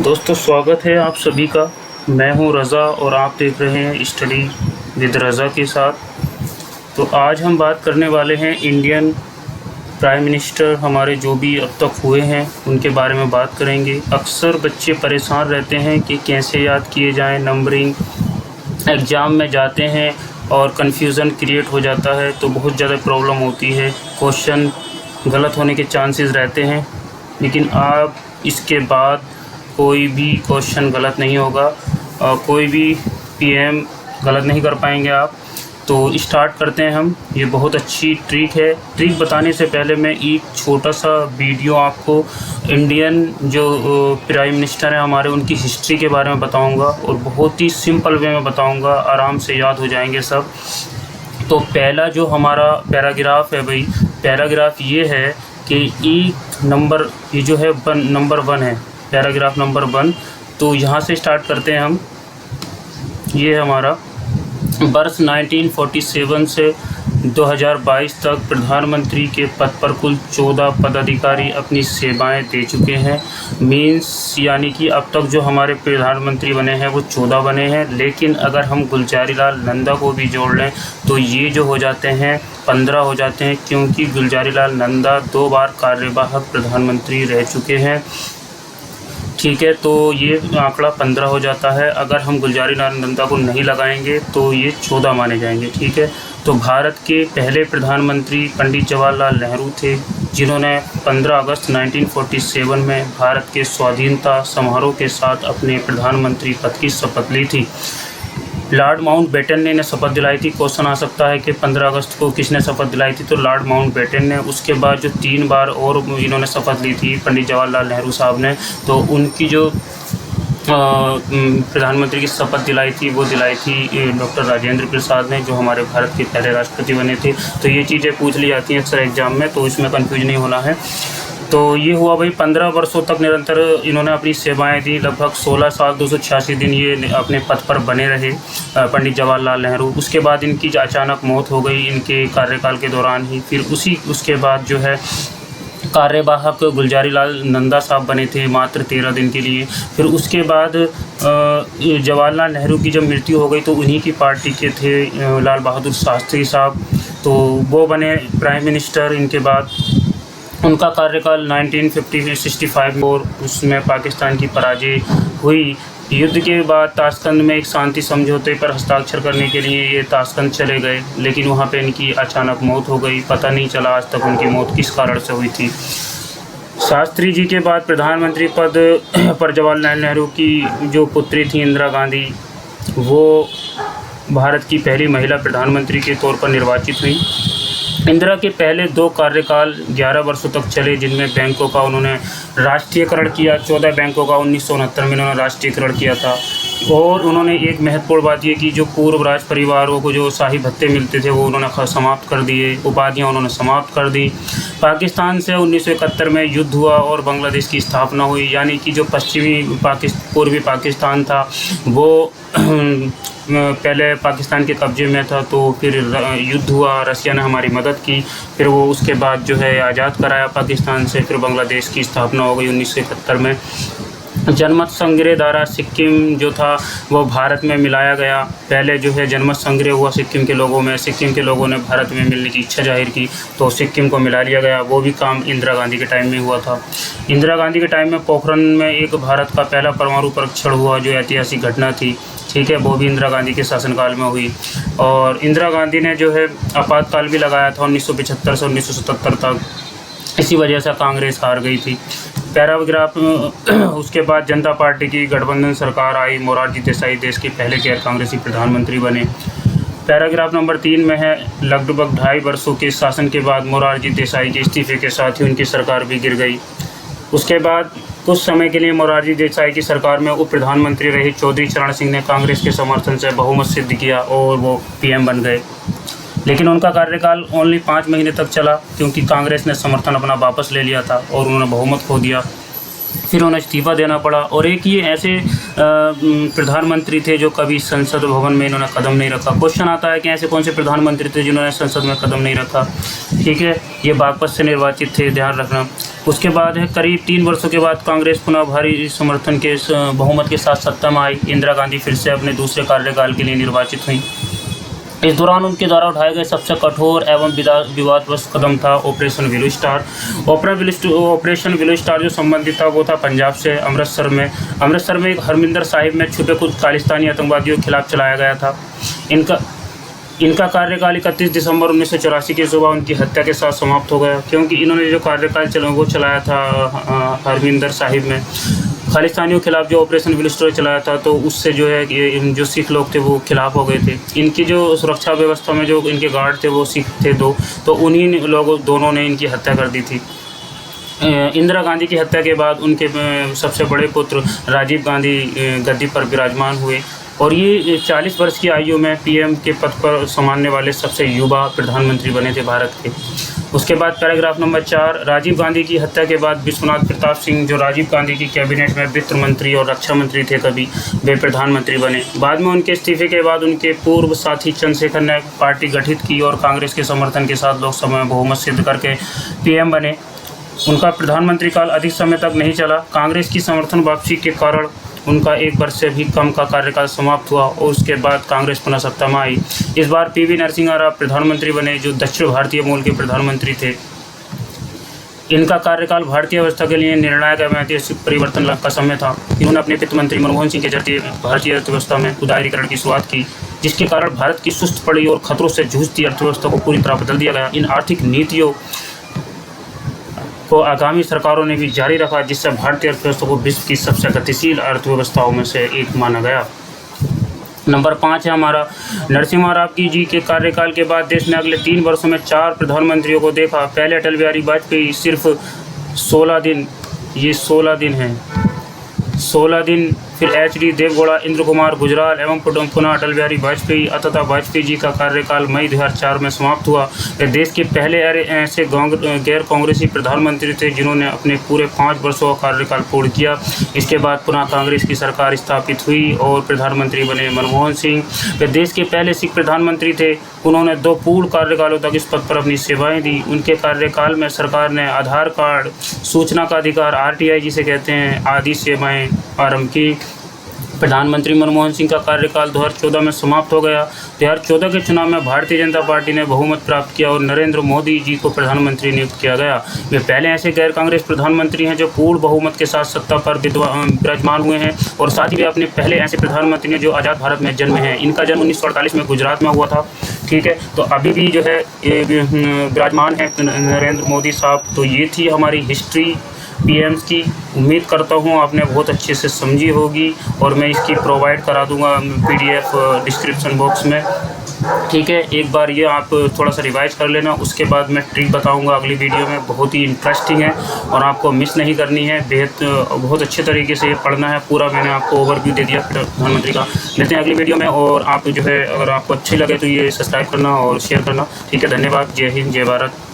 दोस्तों, स्वागत है आप सभी का। मैं हूं रज़ा और आप देख रहे हैं स्टडी विद रज़ा के साथ। तो आज हम बात करने वाले हैं इंडियन प्राइम मिनिस्टर हमारे जो भी अब तक हुए हैं उनके बारे में बात करेंगे। अक्सर बच्चे परेशान रहते हैं कि कैसे याद किए जाएं। नंबरिंग एग्ज़ाम में जाते हैं और कन्फ्यूज़न क्रिएट हो जाता है, तो बहुत ज़्यादा प्रॉब्लम होती है। क्वेश्चन गलत होने के चांसेस रहते हैं, लेकिन आप इसके बाद कोई भी क्वेश्चन गलत नहीं होगा और कोई भी पीएम गलत नहीं कर पाएंगे आप। तो स्टार्ट करते हैं हम। ये बहुत अच्छी ट्रिक है। ट्रिक बताने से पहले मैं एक छोटा सा वीडियो आपको इंडियन जो प्राइम मिनिस्टर हैं हमारे, उनकी हिस्ट्री के बारे में बताऊंगा और बहुत ही सिंपल वे में बताऊंगा, आराम से याद हो जाएंगे सब। तो पहला जो हमारा पैराग्राफ है भाई, पैराग्राफ ये है कि एक नंबर, ये जो है नंबर 1 है, पैराग्राफ नंबर 1। तो यहाँ से स्टार्ट करते हैं हम। ये हमारा वर्ष 1947 से 2022 तक प्रधानमंत्री के पद पर कुल 14 पदाधिकारी अपनी सेवाएं दे चुके हैं। मीन्स यानी कि अब तक जो हमारे प्रधानमंत्री बने हैं वो 14 बने हैं, लेकिन अगर हम गुलजारी लाल नंदा को भी जोड़ लें तो ये जो हो जाते हैं 15 हो जाते हैं, क्योंकि गुलजारी लाल नंदा 2 बार कार्यवाहक प्रधानमंत्री रह चुके हैं। ठीक है, तो ये आंकड़ा 15 हो जाता है। अगर हम गुलजारी लाल नंदा को नहीं लगाएंगे तो ये 14 माने जाएंगे। ठीक है, तो भारत के पहले प्रधानमंत्री पंडित जवाहरलाल नेहरू थे, जिन्होंने 15 अगस्त 1947 में भारत के स्वाधीनता समारोह के साथ अपने प्रधानमंत्री पद की शपथ ली थी। लॉर्ड माउंटबेटन ने शपथ दिलाई थी। क्वेश्चन आ सकता है कि 15 अगस्त को किसने शपथ दिलाई थी, तो लॉर्ड माउंटबेटन ने। उसके बाद जो 3 बार और इन्होंने शपथ ली थी पंडित जवाहरलाल नेहरू साहब ने, तो उनकी जो प्रधानमंत्री की शपथ दिलाई थी वो दिलाई थी डॉक्टर राजेंद्र प्रसाद ने, जो हमारे भारत के पहले राष्ट्रपति बने थे। तो ये चीज़ें पूछ ली जाती हैं अक्सर एग्जाम में, तो इसमें कन्फ्यूज नहीं होना है। तो ये हुआ भाई, 15 वर्षों तक निरंतर इन्होंने अपनी सेवाएं दी। लगभग 16 साल 286 दिन ये अपने पद पर बने रहे पंडित जवाहरलाल नेहरू। उसके बाद इनकी अचानक मौत हो गई इनके कार्यकाल के दौरान ही। फिर उसके बाद जो है कार्यवाहक गुलजारी लाल नंदा साहब बने थे मात्र 13 दिन के लिए। फिर उसके बाद जवाहरलाल नेहरू की जब मृत्यु हो गई तो उन्हीं की पार्टी के थे लाल बहादुर शास्त्री साहब, तो वो बने प्राइम मिनिस्टर। इनके बाद उनका कार्यकाल 1965 में, और उसमें पाकिस्तान की पराजय हुई। युद्ध के बाद ताशकंद में एक शांति समझौते पर हस्ताक्षर करने के लिए ये ताशकंद चले गए, लेकिन वहाँ पे इनकी अचानक मौत हो गई। पता नहीं चला आज तक उनकी मौत किस कारण से हुई थी। शास्त्री जी के बाद प्रधानमंत्री पद पर जवाहरलाल नेहरू की जो पुत्री थी इंदिरा गांधी, वो भारत की पहली महिला प्रधानमंत्री के तौर पर निर्वाचित हुई। इंदिरा के पहले 2 कार्यकाल 11 वर्षों तक चले, जिनमें बैंकों का उन्होंने राष्ट्रीयकरण किया। 14 बैंकों का 1969 में उन्होंने राष्ट्रीयकरण किया था। और उन्होंने एक महत्वपूर्ण बात ये की, जो पूर्व राज परिवारों को जो शाही भत्ते मिलते थे वो उन्होंने समाप्त कर दिए, उपाधियाँ उन्होंने समाप्त कर दी। पाकिस्तान से 1971 में युद्ध हुआ और बांग्लादेश की स्थापना हुई, यानी कि जो पूर्वी पाकिस्तान था वो पहले पाकिस्तान के कब्जे में था। तो फिर युद्ध हुआ, रसिया ने हमारी मदद की, फिर वो उसके बाद जो है आज़ाद कराया पाकिस्तान से। फिर बांग्लादेश की स्थापना हो गई 1971 में। जनमत संग्रह द्वारा सिक्किम जो था वो भारत में मिलाया गया। पहले जो है जनमत संग्रह हुआ सिक्किम के लोगों में, सिक्किम के लोगों ने भारत में मिलने की इच्छा जाहिर की, तो सिक्किम को मिला लिया गया। वो भी काम इंदिरा गांधी के टाइम में हुआ था। इंदिरा गांधी के टाइम में पोखरण में एक भारत का पहला परमाणु परीक्षण हुआ, जो ऐतिहासिक घटना थी। ठीक है, वो भी इंदिरा गांधी के शासनकाल में हुई। और इंदिरा गांधी ने जो है आपातकाल भी लगाया था 1975 से 1977 तक। इसी वजह से कांग्रेस हार गई थी। पैराग्राफ उसके बाद जनता पार्टी की गठबंधन सरकार आई, मोरारजी देसाई देश के पहले गैर कांग्रेसी प्रधानमंत्री बने। पैराग्राफ नंबर 3 में है, लगभग 2.5 वर्षों के शासन के बाद मोरारजी देसाई के इस्तीफे के साथ ही उनकी सरकार भी गिर गई। उसके बाद कुछ समय के लिए मोरारजी देसाई की सरकार में उप प्रधानमंत्री रहे चौधरी चरण सिंह ने कांग्रेस के समर्थन से बहुमत सिद्ध किया और वो पीएम बन गए। लेकिन उनका कार्यकाल ओनली 5 महीने तक चला, क्योंकि कांग्रेस ने समर्थन अपना वापस ले लिया था और उन्होंने बहुमत खो दिया। फिर उन्हें इस्तीफ़ा देना पड़ा। और एक ये ऐसे प्रधानमंत्री थे जो कभी संसद भवन में इन्होंने कदम नहीं रखा। क्वेश्चन आता है कि ऐसे कौन से प्रधानमंत्री थे जिन्होंने संसद में कदम नहीं रखा। ठीक है, ये बागपत से निर्वाचित थे, ध्यान रखना। उसके बाद है करीब 3 वर्षों के बाद कांग्रेस पुनः भारी समर्थन के बहुमत के साथ सत्ता में आई। इंदिरा गांधी फिर से अपने दूसरे कार्यकाल के लिए निर्वाचित हुई। इस दौरान उनके द्वारा उठाए गए सबसे कठोर एवं विवादग्रस्त कदम था operation blue star. Operation blue star जो संबंधित था वो था पंजाब से अमृतसर में एक हरमिंदर साहिब में छुपे कुछ खालिस्तानी आतंकवादियों के खिलाफ चलाया गया था। इनका कार्यकाल 31 दिसंबर 1984 की सुबह उनकी हत्या के साथ समाप्त हो गया, क्योंकि इन्होंने जो कार्यकाल वो चलाया था हरमिंदर साहिब में खालिस्तानियों के खिलाफ जो ऑपरेशन ब्लू स्टार चलाया था, तो उससे जो है जो सिख लोग थे वो खिलाफ हो गए थे। इनकी जो सुरक्षा व्यवस्था में जो इनके गार्ड थे वो सिख थे दो, तो उन्हीं लोगों दोनों ने इनकी हत्या कर दी थी। इंदिरा गांधी की हत्या के बाद उनके सबसे बड़े पुत्र राजीव गांधी गद्दी पर विराजमान हुए और ये 40 वर्ष की आयु में पीएम के पद पर संभालने वाले सबसे युवा प्रधानमंत्री बने थे भारत के। उसके बाद पैराग्राफ नंबर 4, राजीव गांधी की हत्या के बाद विश्वनाथ प्रताप सिंह जो राजीव गांधी की कैबिनेट में वित्त मंत्री और रक्षा मंत्री थे कभी, वे प्रधानमंत्री बने। बाद में उनके इस्तीफे के बाद उनके पूर्व साथी चंद्रशेखर ने पार्टी गठित की और कांग्रेस के समर्थन के साथ लोकसभा में बहुमत सिद्ध करके पीएम बने। उनका प्रधानमंत्री काल अधिक समय तक नहीं चला। कांग्रेस की समर्थन वापसी के कारण उनका 1 वर्ष से भी कम का कार्यकाल समाप्त हुआ और उसके बाद कांग्रेस पुनः सत्ता में आई। इस बार पीवी नरसिम्हा राव प्रधानमंत्री बने जो दक्षिण भारतीय मूल के प्रधानमंत्री थे। इनका कार्यकाल भारतीय अवस्था के लिए निर्णायक एवं ऐतिहासिक परिवर्तन का समय था। इन्होंने अपने वित्त मंत्री मनमोहन सिंह के जरिए भारतीय अर्थव्यवस्था में उदारीकरण की शुरुआत की, जिसके कारण भारत की सुस्त पड़ी और खतरों से जूझती अर्थव्यवस्था को पूरी तरह बदल दिया गया। इन आर्थिक नीतियों को आगामी सरकारों ने भी जारी रखा, जिससे भारतीय अर्थव्यवस्था को विश्व की सबसे गतिशील अर्थव्यवस्थाओं में से एक माना गया। नंबर 5 है हमारा नरसिम्हा राव जी के कार्यकाल के बाद देश ने अगले 3 वर्षों में 4 प्रधानमंत्रियों को देखा। पहले अटल बिहारी वाजपेयी सिर्फ 16 दिन, ये 16 दिन हैं, 16 दिन। फिर HD देवगौड़ा, इंद्र कुमार गुजराल एवं पुनः अटल बिहारी वाजपेयी अतः वाजपेयी जी का कार्यकाल मई 2004 में समाप्त हुआ। वे देश के पहले ऐसे गैर कांग्रेसी प्रधानमंत्री थे जिन्होंने अपने पूरे 5 वर्षों का कार्यकाल पूर्ण किया। इसके बाद पुनः कांग्रेस की सरकार स्थापित हुई और प्रधानमंत्री बने मनमोहन सिंह। वे देश के पहले सिख प्रधानमंत्री थे। उन्होंने 2 पूर्ण कार्यकालों तक इस पद पर अपनी सेवाएं दी। उनके कार्यकाल में सरकार ने आधार कार्ड, सूचना का अधिकार RTI जिसे कहते हैं, आदि सेवाएं आरंभ की। प्रधानमंत्री मनमोहन सिंह का कार्यकाल 2014 में समाप्त हो गया। 2014 के चुनाव में भारतीय जनता पार्टी ने बहुमत प्राप्त किया और नरेंद्र मोदी जी को प्रधानमंत्री नियुक्त किया गया। वे पहले ऐसे गैर कांग्रेस प्रधानमंत्री हैं जो पूर्ण बहुमत के साथ सत्ता पर विराजमान हुए हैं और साथ ही वे अपने पहले ऐसे प्रधानमंत्री हैं जो आज़ाद भारत में जन्मे हैं। इनका जन्म 1948 में गुजरात में हुआ था। ठीक है, तो अभी भी जो है विराजमान है नरेंद्र मोदी साहब। तो ये थी हमारी हिस्ट्री PMs की। उम्मीद करता हूँ आपने बहुत अच्छे से समझी होगी और मैं इसकी प्रोवाइड करा दूँगा PDF डिस्क्रिप्शन बॉक्स में। ठीक है, एक बार ये आप थोड़ा सा रिवाइज कर लेना। उसके बाद मैं ट्रिक बताऊंगा अगली वीडियो में, बहुत ही इंटरेस्टिंग है और आपको मिस नहीं करनी है। बहुत अच्छे तरीके से ये पढ़ना है पूरा। मैंने आपको ओवरव्यू दे दिया प्रधानमंत्री का। मिलते हैं अगली वीडियो में और आप जो है अगर आपको अच्छी लगे तो ये सब्सक्राइब करना और शेयर करना। ठीक है, धन्यवाद। जय हिंद, जय भारत।